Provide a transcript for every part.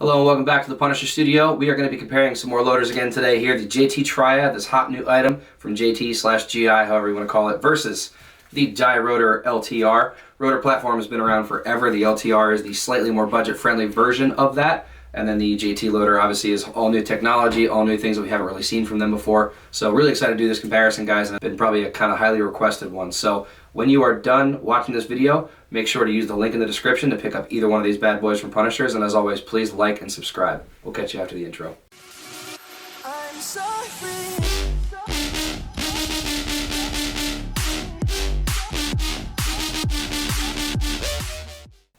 Hello and welcome back to the Punisher Studio. We are going to be comparing some more loaders again today here. The JT Triad, this hot new item from JT/GI, however you want to call it, versus the Dye Rotor LTR. Rotor platform has been around forever. The LTR is the slightly more budget-friendly version of that. And then the JT loader obviously is all new technology, all new things that we haven't really seen from them before. So really excited to do this comparison, guys, and it's been probably a kind of highly requested one. So when you are done watching this video, make sure to use the link in the description to pick up either one of these bad boys from Punishers. And as always, please like and subscribe. We'll catch you after the intro. I'm so free.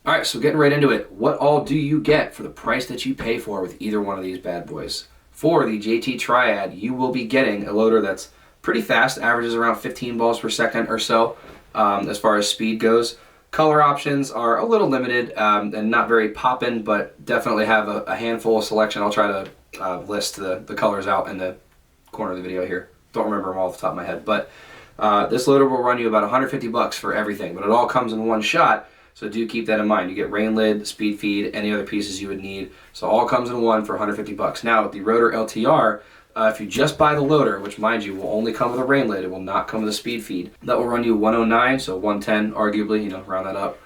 Alright, so getting right into it. What all do you get for the price that you pay for with either one of these bad boys? For the JT Triad, you will be getting a loader that's pretty fast, averages around 15 balls per second or so as far as speed goes. Color options are a little limited and not very poppin', but definitely have a handful of selection. I'll try to list the colors out in the corner of the video here. Don't remember them all off the top of my head, but this loader will run you about 150 bucks for everything, but it all comes in one shot. So do keep that in mind. You get rain lid, speed feed, any other pieces you would need. So all comes in one for 150 bucks. Now with the Rotor LTR, if you just buy the loader, which mind you will only come with a rain lid, it will not come with a speed feed. That will run you 109, so 110 arguably, you know, round that up.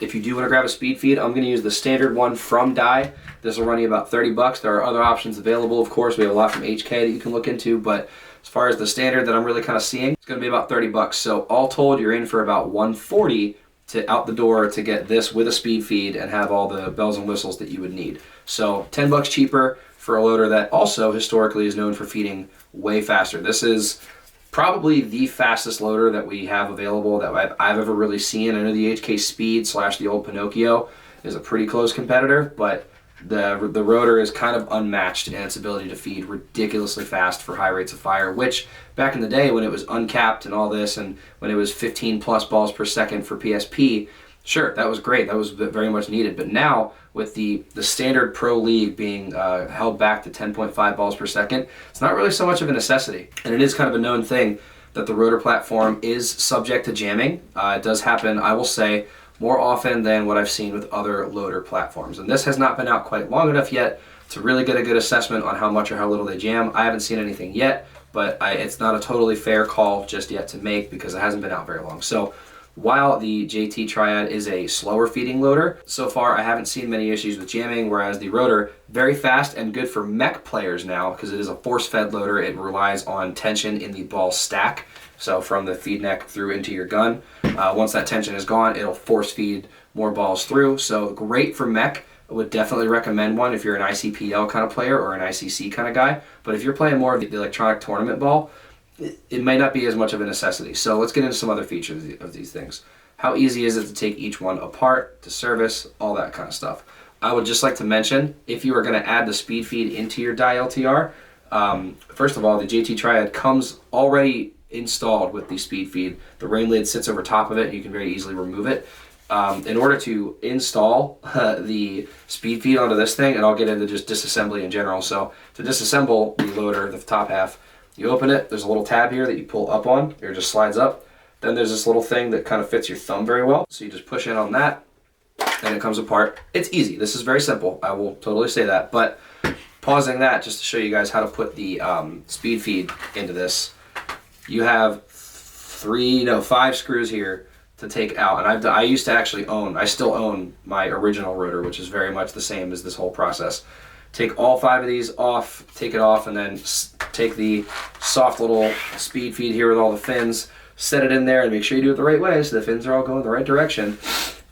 If you do want to grab a speed feed, I'm going to use the standard one from Dye. This will run you about 30 bucks. There are other options available, of course. We have a lot from HK that you can look into, but as far as the standard that I'm really kind of seeing, it's going to be about 30 bucks. So all told, you're in for about 140 to out the door to get this with a speed feed and have all the bells and whistles that you would need. So 10 bucks cheaper for a loader that also historically is known for feeding way faster. This is probably the fastest loader that we have available that I've ever really seen. I know the HK Speed / the old Pinocchio is a pretty close competitor, but the Rotor is kind of unmatched in its ability to feed ridiculously fast for high rates of fire, which back in the day when it was uncapped and all this, and when it was 15 plus balls per second for PSP, sure, that was great. That was very much needed. But now with the standard Pro League being held back to 10.5 balls per second, it's not really so much of a necessity. And it is kind of a known thing that the Rotor platform is subject to jamming. It does happen, I will say, more often than what I've seen with other loader platforms. And this has not been out quite long enough yet to really get a good assessment on how much or how little they jam. I haven't seen anything yet, but it's not a totally fair call just yet to make because it hasn't been out very long. So while the JT Triad is a slower feeding loader, so far I haven't seen many issues with jamming, whereas the Rotor, very fast and good for mech players now because it is a force-fed loader. It relies on tension in the ball stack, so from the feed neck through into your gun. Once that tension is gone, it'll force feed more balls through. So great for mech. I would definitely recommend one if you're an ICPL kind of player or an ICC kind of guy. But if you're playing more of the electronic tournament ball, it may not be as much of a necessity. So let's get into some other features of these things. How easy is it to take each one apart, to service, all that kind of stuff. I would just like to mention, if you are going to add the speed feed into your Dye LTR, first of all, the JT Triad comes already installed with the speed feed. The rain lid sits over top of it. You can very easily remove it. In order to install the speed feed onto this thing, and I'll get into just disassembly in general. So to disassemble the loader, the top half, you open it, there's a little tab here that you pull up on, it just slides up. Then there's this little thing that kind of fits your thumb very well. So you just push in on that, and it comes apart. It's easy. This is very simple. I will totally say that. But pausing that just to show you guys how to put the speed feed into this, you have 5 screws here to take out. And I used to actually I still own my original Rotor, which is very much the same as this whole process. Take all 5 of these off, take it off, and then take the soft little speed feed here with all the fins, set it in there, and make sure you do it the right way so the fins are all going the right direction.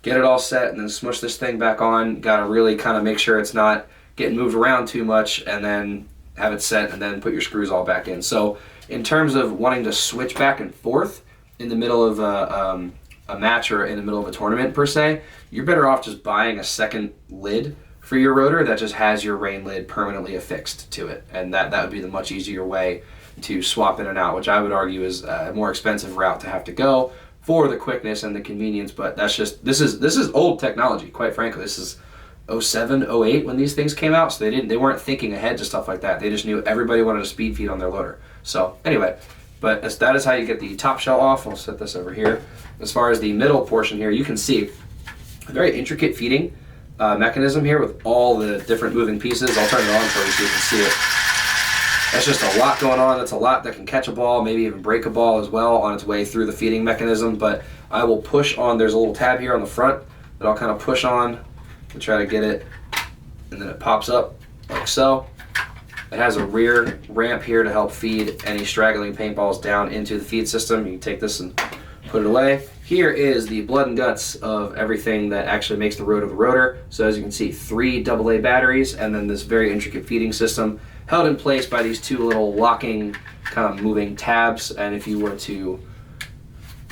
Get it all set, and then smush this thing back on. Gotta really kind of make sure it's not getting moved around too much, and then have it set, and then put your screws all back in. So in terms of wanting to switch back and forth in the middle of a match or in the middle of a tournament per se, you're better off just buying a second lid for your Rotor that just has your rain lid permanently affixed to it, and that would be the much easier way to swap in and out, which I would argue is a more expensive route to have to go for the quickness and the convenience. But that's just this is old technology, quite frankly. This is 07, 08 when these things came out, so they weren't thinking ahead to stuff like that. They just knew everybody wanted a speed feed on their loader. So anyway, but that is how you get the top shell off. I'll set this over here. As far as the middle portion here, you can see very intricate feeding. mechanism here with all the different moving pieces. I'll turn it on for you so you can see it. That's just a lot going on. That's a lot that can catch a ball, maybe even break a ball as well on its way through the feeding mechanism. But I will push on, there's a little tab here on the front that I'll kind of push on to try to get it, and then it pops up like so. It has a rear ramp here to help feed any straggling paintballs down into the feed system. You can take this and put it away. Here is the blood and guts of everything that actually makes the rotor. So as you can see, 3 AA batteries, and then this very intricate feeding system held in place by these 2 little locking kind of moving tabs. And if you were to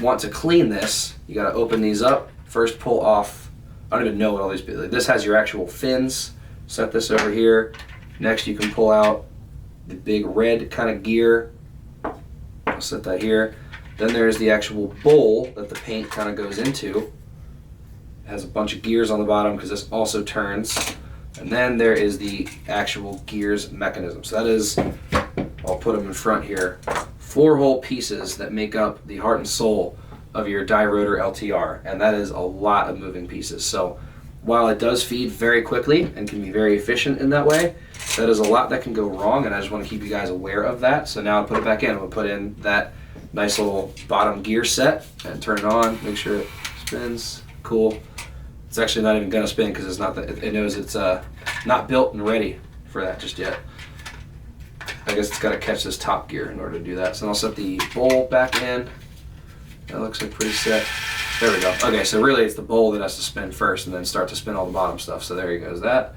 want to clean this, you got to open these up. First pull off, I don't even know what all these, this has your actual fins. Set this over here. Next you can pull out the big red kind of gear. I'll set that here. Then there's the actual bowl that the paint kind of goes into. It has a bunch of gears on the bottom because this also turns. And then there is the actual gears mechanism. So that is, I'll put them in front here, 4 whole pieces that make up the heart and soul of your Dye Rotor LTR. And that is a lot of moving pieces. So while it does feed very quickly and can be very efficient in that way, that is a lot that can go wrong, and I just want to keep you guys aware of that. So now I'll put it back in. I'm going to put in that nice little bottom gear set and turn it on, make sure it spins. Cool. It's actually not even going to spin because it's not that, it knows it's not built and ready for that just yet. I guess it's got to catch this top gear in order to do that. So I'll set the bowl back in. That looks like pretty set. There we go. Okay, so really it's the bowl that has to spin first and then start to spin all the bottom stuff. So there you goes that.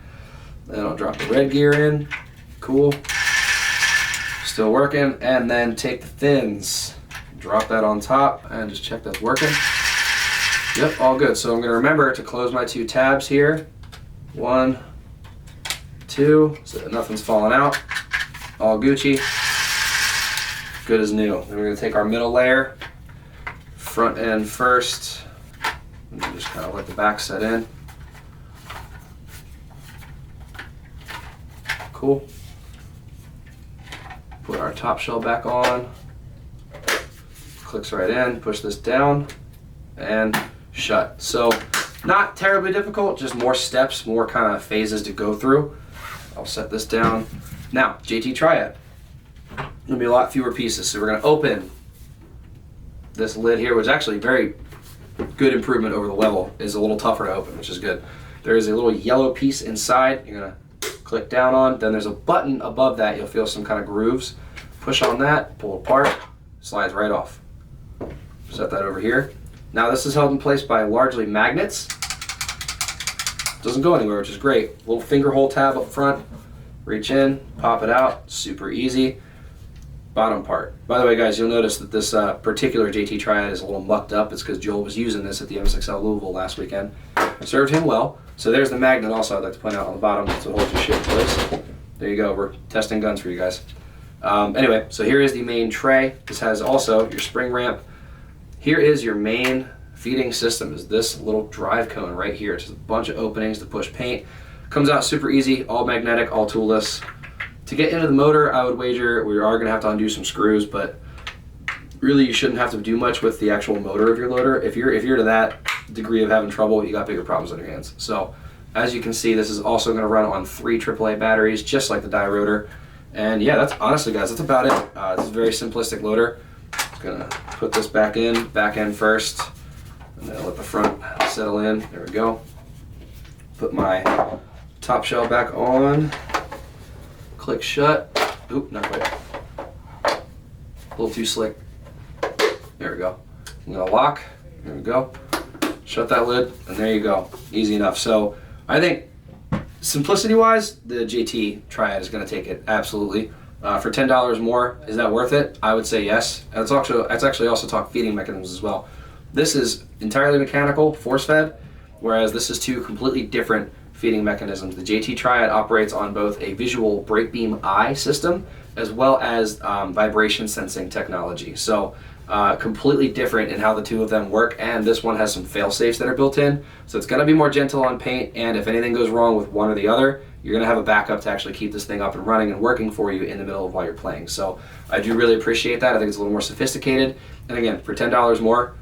Then I'll drop the red gear in. Cool. Still working. And then take the fins, drop that on top, and just check that's working. Yep, all good. So I'm going to remember to close my 2 tabs here. 1, 2, so that nothing's falling out. All Gucci. Good as new. Then we're going to take our middle layer, front end first, and just kind of let the back set in. Cool. Put our top shell back on. Clicks right in, push this down, and shut. So not terribly difficult, just more steps, more kind of phases to go through. I'll set this down. Now, JT Triad. There'll be a lot fewer pieces. So we're going to open this lid here, which is actually very good improvement over the level. Is a little tougher to open, which is good. There is a little yellow piece inside. You're going to click down on. Then there's a button above that. You'll feel some kind of grooves. Push on that, pull apart, slides right off. Set that over here. Now this is held in place by largely magnets. Doesn't go anywhere, which is great. Little finger hole tab up front. Reach in, pop it out, super easy. Bottom part. By the way, guys, you'll notice that this particular JT Triad is a little mucked up. It's because Joel was using this at the MSXL Louisville last weekend. It served him well. So there's the magnet also I'd like to point out on the bottom. So it holds your shit in place. There you go. We're testing guns for you guys. Anyway, so here is the main tray. This has also your spring ramp. Here is your main feeding system, is this little drive cone right here. It's just a bunch of openings to push paint. Comes out super easy, all magnetic, all toolless. To get into the motor, I would wager we are going to have to undo some screws, but really you shouldn't have to do much with the actual motor of your loader. If you're to that degree of having trouble, you got bigger problems on your hands. So as you can see, this is also going to run on 3 AAA batteries, just like the Dye Rotor. And yeah, that's honestly, guys, that's about it. This is a very simplistic loader. Just gonna put this back end first, and then let the front settle in. There we go. Put my top shell back on. Click shut. Oop, not quite. A little too slick. There we go. I'm gonna lock. There we go. Shut that lid, and there you go. Easy enough. So I think simplicity-wise, the JT Triad is gonna take it absolutely. For $10 more, is that worth it? I would say yes. It's actually also talk feeding mechanisms as well. This is entirely mechanical, force-fed, whereas this is 2 completely different feeding mechanisms. The JT Triad operates on both a visual brake beam eye system as well as vibration sensing technology. So completely different in how the 2 of them work, and this one has some fail-safes that are built in. So it's going to be more gentle on paint, and if anything goes wrong with one or the other, you're going to have a backup to actually keep this thing up and running and working for you in the middle of while you're playing. So I do really appreciate that. I think it's a little more sophisticated. And again, for $10 more,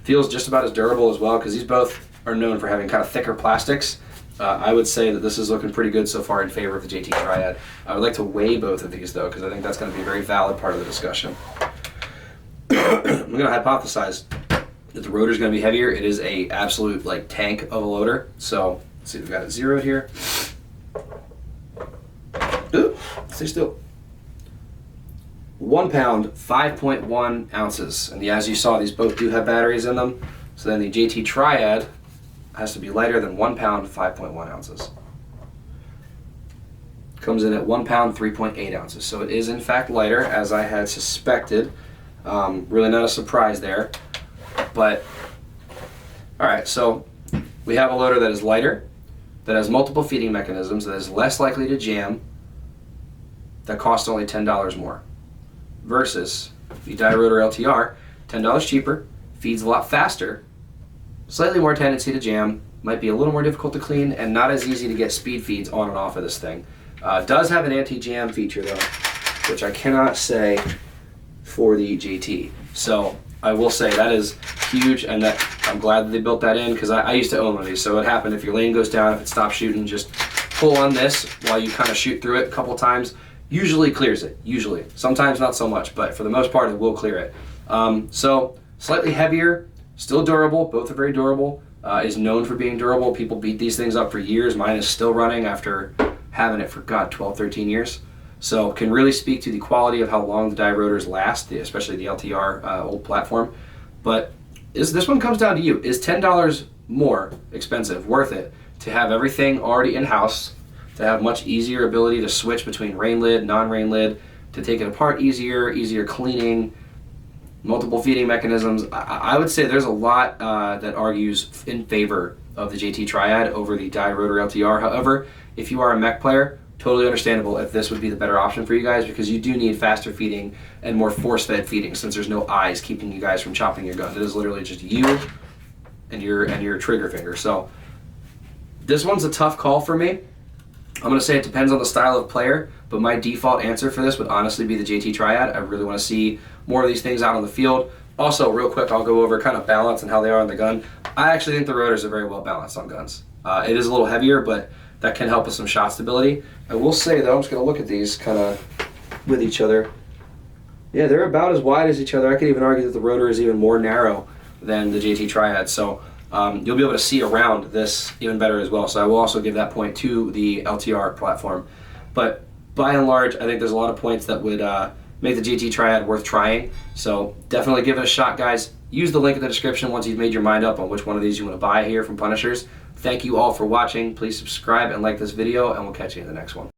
feels just about as durable as well, because these both are known for having kind of thicker plastics. I would say that this is looking pretty good so far in favor of the JT Triad. I would like to weigh both of these though, because I think that's going to be a very valid part of the discussion. I'm going to hypothesize that the rotor is going to be heavier. It is a absolute like tank of a loader. So let's see, we've got it zeroed here. Ooh, stay still. 1 pound, 5.1 ounces. And as you saw, these both do have batteries in them. So then the JT Triad has to be lighter than 1 pound, 5.1 ounces. Comes in at 1 pound, 3.8 ounces. So it is in fact lighter, as I had suspected. Really not a surprise there. But, alright, so we have a loader that is lighter, that has multiple feeding mechanisms, that is less likely to jam, that costs only $10 more. Versus the Dye Rotor LTR, $10 cheaper, feeds a lot faster, slightly more tendency to jam, might be a little more difficult to clean, and not as easy to get speed feeds on and off of this thing. Does have an anti-jam feature though, which I cannot say for the JT. So I will say that is huge, and that I'm glad that they built that in, because I used to own one of these. So what happened if your lane goes down, if it stops shooting, just pull on this while you kind of shoot through it a couple times. Usually clears it, usually. Sometimes not so much, but for the most part it will clear it. So slightly heavier, still durable, both are very durable, is known for being durable. People beat these things up for years. Mine is still running after having it for, God, 12, 13 years. So can really speak to the quality of how long the Dye Rotors last, especially the LTR old platform. But this one comes down to you. Is $10 more expensive worth it to have everything already in-house, to have much easier ability to switch between rain lid, non-rain lid, to take it apart easier cleaning, multiple feeding mechanisms? I would say there's a lot that argues in favor of the JT Triad over the Dye Rotor LTR. However, if you are a mech player, totally understandable if this would be the better option for you guys, because you do need faster feeding and more force-fed feeding, since there's no eyes keeping you guys from chopping your gun. It is literally just you and your trigger finger. So this one's a tough call for me. I'm going to say it depends on the style of player, but my default answer for this would honestly be the JT Triad. I really want to see more of these things out on the field. Also, real quick, I'll go over kind of balance and how they are on the gun. I actually think the rotors are very well balanced on guns. It is a little heavier, but that can help with some shot stability. I will say though, I'm just going to look at these kind of with each other. Yeah, they're about as wide as each other. I could even argue that the rotor is even more narrow than the JT Triad. So you'll be able to see around this even better as well. So I will also give that point to the LTR platform. But by and large, I think there's a lot of points that would make the JT Triad worth trying. So definitely give it a shot, guys. Use the link in the description once you've made your mind up on which one of these you want to buy here from Punishers. Thank you all for watching. Please subscribe and like this video, and we'll catch you in the next one.